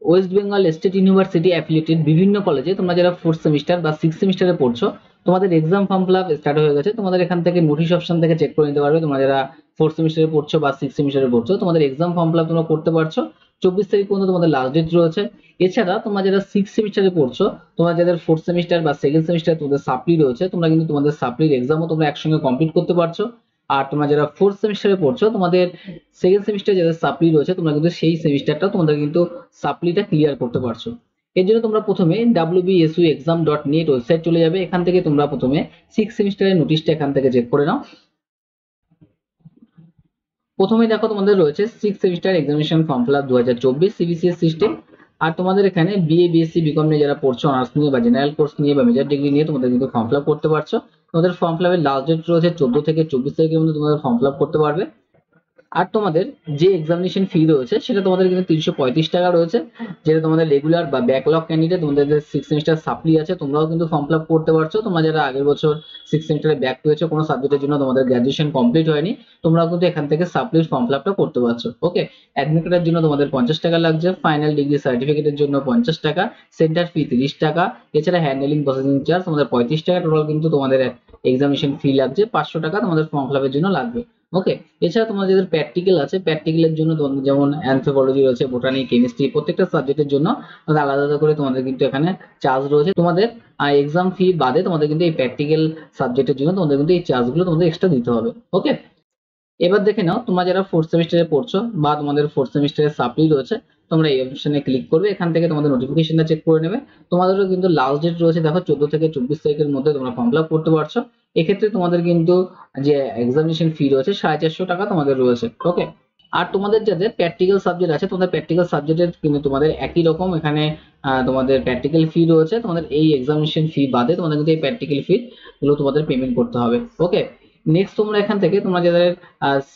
West Bengal state university affiliated বিভিন্ন কলেজে তোমরা যারা 4th সেমিস্টার বা 6th সেমিস্টারে পড়ছো, তোমাদের exam form fill up start হয়ে গেছে। তোমাদের এখান থেকে নোটিশ অপশন থেকে চেক করে নিতে পারবে তোমরা যারা 4th সেমিস্টারে পড়ছো বা 6th সেমিস্টারে পড়ছো, তোমাদের এক্সাম ফর্ম ফিল আপ তোমরা করতে পারছো। 24 তারিখ পর্যন্ত তোমাদের লাস্ট ডেট রয়েছে। এছাড়া তোমরা যারা 6th সেমিস্টারে পড়ছো, তোমরা যাদের 4th সেমিস্টার বা 2nd সেমিস্টারে তোমাদের সাপ্লি রয়েছে, তোমরা কিন্তু তোমাদের সাপ্লির এক্সামও তোমরা একসঙ্গে কমপ্লিট করতে পারছো। আর তোমরা যারা 4th সেমিস্টারে পড়ছো, তোমাদের 2nd সেমিস্টারে যাদের সাপ্লি রয়েছে, তোমরা কিন্তু সেই সেমিস্টারটা তোমাদের কিন্তু সাপ্লিটা ক্লিয়ার করতে পারছো। এর জন্য তোমরা প্রথমে wbsuexam.net ওয়েবসাইট চলে যাবে। এখান থেকে তোমরা প্রথমে 6th সেমিস্টারের নোটিশটা এখান থেকে চেক করে নাও। প্রথমে দেখো তোমাদের রয়েছে 6th semester examination form fill up 2024 CBCS system. আর তোমাদের এখানে বিএ বিএসসি বিকম নিয়ে যারা পড়ছো, অনার্স নিয়ে বা জেনারেল কোর্স নিয়ে বা মেজর ডিগ্রি নিয়ে, তোমাদের কিন্তু ফর্ম ফিল আপ করতে পারছো। তোমাদের ফর্ম ফিল আপের লাস্ট ডেট রয়েছে 14 থেকে 24 তারিখের মধ্যে তোমাদের ফর্ম ফিল আপ করতে পারবে। আর তোমাদের যে এক্সামিনেশন ফি রয়েছে সেটা তোমাদের কিন্তু 335 টাকা রয়েছে, যেটা তোমাদের রেগুলার বা ব্যাকলগ ক্যান্ডিডেট, তোমাদের 6 সেমিস্টার সাপ্লি আছে, তোমরাও কিন্তু ফর্ম ফিল আপ করতে পারছো। তোমরা যারা আগের বছর 6 সেমিস্টারে ব্যাক পেয়েছো কোনো সাবজেক্টের জন্য, তোমাদের গ্র্যাজুয়েশন কমপ্লিট হয়নি, তোমরাও কিন্তু এখান থেকে সাপ্লির ফর্ম ফিল আপটা করতে পারছো। ওকে, অ্যাডমিট কার্ডের জন্য তোমাদের 50 টাকা লাগছে, ফাইনাল ডিগ্রি সার্টিফিকেটের জন্য 50 টাকা, সেন্টার ফি 30 টাকা, এছাড়া হ্যান্ডেলিং প্রসেসিং চার্জ তোমাদের 35 টাকা, টোটাল কিন্তু তোমাদের এক্সামিনেশন ফি লাগছে 500 টাকা তোমাদের ফর্ম ফিল আপের জন্য লাগবে। ওকে, এছাড়া তোমাদের যাদের প্র্যাকটিক্যাল আছে, প্র্যাকটিক্যালের জন্য তোমাদের যেমন অ্যানথ্রোপোলজি রয়েছে, বোটানি, কেমিস্ট্রি, প্রত্যেকটা সাবজেক্টের জন্য তোমাদের আলাদা আলাদা করে তোমাদের কিন্তু এখানে চার্জ রয়েছে। তোমাদের এক্সাম ফি বাদে তোমাদের কিন্তু এই প্র্যাকটিক্যাল সাবজেক্টের জন্য তোমাদের কিন্তু এই চার্জগুলো তোমাদের এক্সট্রা দিতে হবে। ওকে, এবার দেখে নাও তোমরা যারা 4th সেমিস্টারে পড়ছো বা তোমাদের 4th সেমিস্টারের সাপ্লি রয়েছে, তোমরা এই অপশনে ক্লিক করবে। এখান থেকে তোমাদের নোটিফিকেশনটা চেক করে নেবে। তোমাদেরও কিন্তু লাস্ট ডেট রয়েছে দেখো 14 থেকে 24 তারিখের মধ্যে তোমরা ফর্ম ফিল আপ করতে পারছো। এক্ষেত্রে তোমাদের কিন্তু যে এক্সামিনেশন ফি রয়েছে 450 টাকা তোমাদের রয়েছে। ওকে, আর তোমাদের যাদের প্র্যাকটিক্যাল সাবজেক্ট আছে, তোমাদের প্র্যাকটিক্যাল সাবজেক্টের কিন্তু তোমাদের একই রকম এখানে তোমাদের প্র্যাকটিক্যাল ফি রয়েছে। তোমাদের এই এক্সামিনেশন ফি বাদে তোমাদের কিন্তু এই প্র্যাকটিক্যাল ফি গুলো তোমাদের পেমেন্ট করতে হবে। ওকে, নেক্সট তোমরা এখান থেকে তোমরা যাদের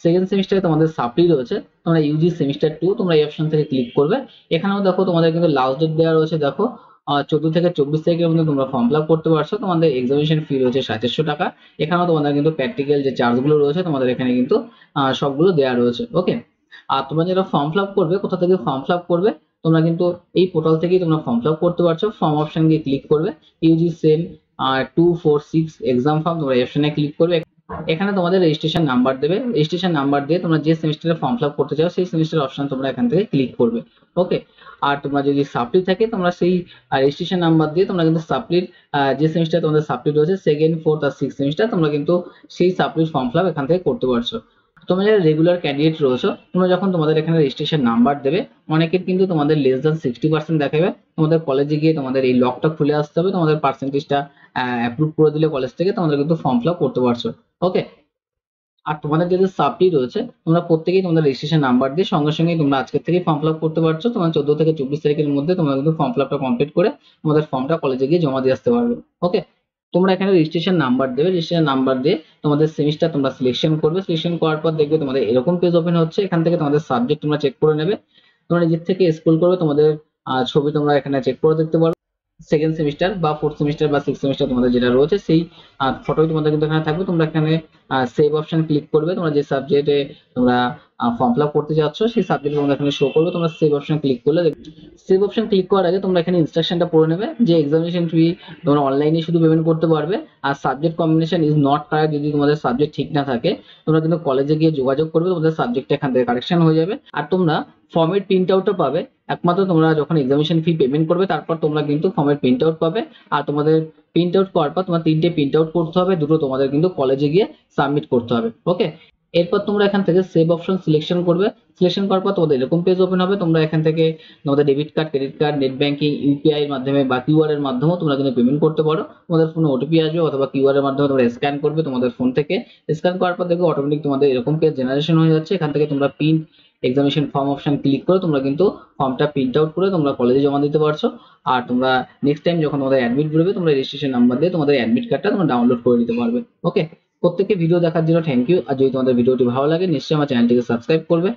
2nd সেমিস্টারে তোমাদের সাপ্লি রয়েছে, তোমরা ইউজি সেমিস্টার 2 তোমরা এই অপশন থেকে ক্লিক করবে। এখানেও দেখো তোমাদের কিন্তু লাস্ট ডেট দেওয়া রয়েছে, দেখো 14 থেকে 24 তারিখের মধ্যে তোমরা ফর্ম ফিল আপ করতে পারছো। তোমাদের এক্সামিনেশন ফি রয়েছে 450 টাকা। এখানেও তোমাদের কিন্তু প্র্যাকটিক্যাল যে চার্জগুলো রয়েছে তোমাদের এখানে কিন্তু সবগুলো দেওয়া রয়েছে। ওকে, আর তোমরা যারা ফর্ম ফিল আপ করবে, কোথা থেকে ফর্ম ফিল আপ করবে, তোমরা কিন্তু এই পোর্টাল থেকেই তোমরা ফর্ম ফিল আপ করতে পারছো। ফর্ম অপশন দিয়ে ক্লিক করবে, ইউজি সেম 246 এক্সাম ফর্ম, তোমরা এই অপশনে ক্লিক করবে। এখানে তোমাদের রেজিস্ট্রেশন নাম্বার দেবে, রেজিস্ট্রেশন নাম্বার দিয়ে তোমরা যে সেমিস্টারে ফর্ম ফিল আপ করতে চাও সেই সেমিস্টার অপশন তোমরা এখান থেকে ক্লিক করবে। ওকে, আর তোমরা যদি সাপ্লি থাকে তোমরা সেই রেজিস্ট্রেশন নাম্বার দিয়ে তোমরা কিন্তু সাপ্লির যে সেমিস্টার তোমাদের সাপ্লি রয়েছে 2nd 4th আর 6th সেমিস্টার, তোমরা কিন্তু সেই সাপ্লির ফর্ম ফিল আপ এখান থেকে করতে পারছো। তোমরা যারা রেগুলার ক্যান্ডিডেট রয়েছো, তোমরা যখন তোমাদের এখানে রেজিস্ট্রেশন নাম্বার দেবে, অনেকের কিন্তু তোমাদের লেস দ্যান 60% দেখাবে। তোমাদের কলেজে গিয়ে তোমাদের এই লকটা খুলে আসতে হবে, তোমাদের পার্সেন্টেজটা অ্যাপ্রুভ করে দিলে কলেজ থেকে তোমাদের কিন্তু ফর্ম ফিল আপ করতে পারছো। ওকে, আর তোমাদের যাদের সাপ্লি রয়েছে তোমরা প্রত্যেকেই তোমাদের রেজিস্ট্রেশন নাম্বার দিয়ে সঙ্গে সঙ্গে তোমরা আজকের থেকেই ফর্ম ফিল আপ করতে পারছো। তোমরা 14 থেকে 24 তারিখের মধ্যে তোমরা কিন্তু ফর্ম ফিল আপটা কমপ্লিট করে তোমাদের ফর্মটা কলেজে গিয়ে জমা দিয়ে আসতে পারবে। ওকে, তোমরা এখানে রেজিস্ট্রেশন নাম্বার দেবে, রেজিস্ট্রেশন নাম্বার দিয়ে তোমাদের সেমিস্টার তোমরা সিলেকশন করবে। সিলেকশন করার পর দেখবে তোমাদের এরকম পেজ ওপেন হচ্ছে। এখান থেকে তোমাদের সাবজেক্ট তোমরা চেক করে নেবে। তোমরা নিজের থেকে স্ক্রল করবে, তোমাদের ছবি তোমরা এখানে চেক করে দেখতে পারো। 2nd সেমিস্টার বা 4th সেমিস্টার বা 6th সেমিস্টার তোমাদের যেটা রয়েছে সেই ফটোই তোমাদের কিন্তু এখানে থাকবে। তোমরা এখানে সেভ অপশন ক্লিক করবে। তোমরা যে সাবজেক্টে তোমরা ফর্ম ফিল আপ করতে যাচ্ছ সেই সাবজেক্ট তোমাদের এখানে শো করবে। তোমরা সেভ অপশন ক্লিক করলে, সেভ অপশন ক্লিক করার আগে তোমরা এখানে ইনস্ট্রাকশনটা পড়ে নেবে যে এক্সামিনেশন ফি তোমরা অনলাইনে শুধু পেমেন্ট করতে পারবে। আর subject combination is not correct, যদি তোমাদের সাবজেক্ট ঠিক না থাকে তোমরা কিন্তু কলেজে গিয়ে যোগাযোগ করবে, তোমাদের সাবজেক্টটা এখান থেকে কারেকশন হয়ে যাবে। আর তোমরা ফর্মের প্রিন্ট আউটও পাবে একমাত্র তোমরা যখন এক্সামিনেশন ফি পেমেন্ট করবে, তারপর তোমরা কিন্তু ফর্মের প্রিন্ট আউট পাবে। আর তোমাদের প্রিন্ট আউট করার পর তোমার 3টে প্রিন্ট আউট করতে হবে, দুটো তোমাদের কিন্তু কলেজে গিয়ে সাবমিট করতে হবে। ওকে, এরপর তোমরা এখান থেকে সেভ অপশন সিলেকশন করবে। সিলেকশন করার পর তোমাদের এরকম পেজ ওপেন হবে। তোমরা এখান থেকে তোমাদের debit card, credit card, net banking, UPI এর মাধ্যমে বা কিউআর এর মাধ্যমেও তোমরা কিন্তু পেমেন্ট করতে পারো। তোমাদের ফোনে ওটিপি আসবে অথবা কিউআর এর মাধ্যমে তোমরা স্ক্যান করবে তোমাদের ফোন থেকে। স্ক্যান করার পর দেখবে অটোমেটিক তোমাদের এরকম পেজ জেনারেশন হয়ে যাচ্ছে। এখান থেকে তোমরা print examination form option click করে তোমরা কিন্তু ফর্মটা প্রিন্ট আউট করে তোমরা কলেজে জমা দিতে পারছো। আর তোমরা নেক্সট টাইম যখন তোমাদের অ্যাডমিট বেরোবে তোমরা রেজিস্ট্রেশন নাম্বার দিয়ে তোমাদের অ্যাডমিট কার্ডটা তোমরা ডাউনলোড করে নিতে পারবে। ওকে, প্রত্যেককে ভিডিও দেখার জন্য থ্যাংক ইউ। আর যদি তোমাদের ভিডিওটি ভালো লাগে নিশ্চয়ই আমার চ্যানেলটিকে সাবস্ক্রাইব করবে।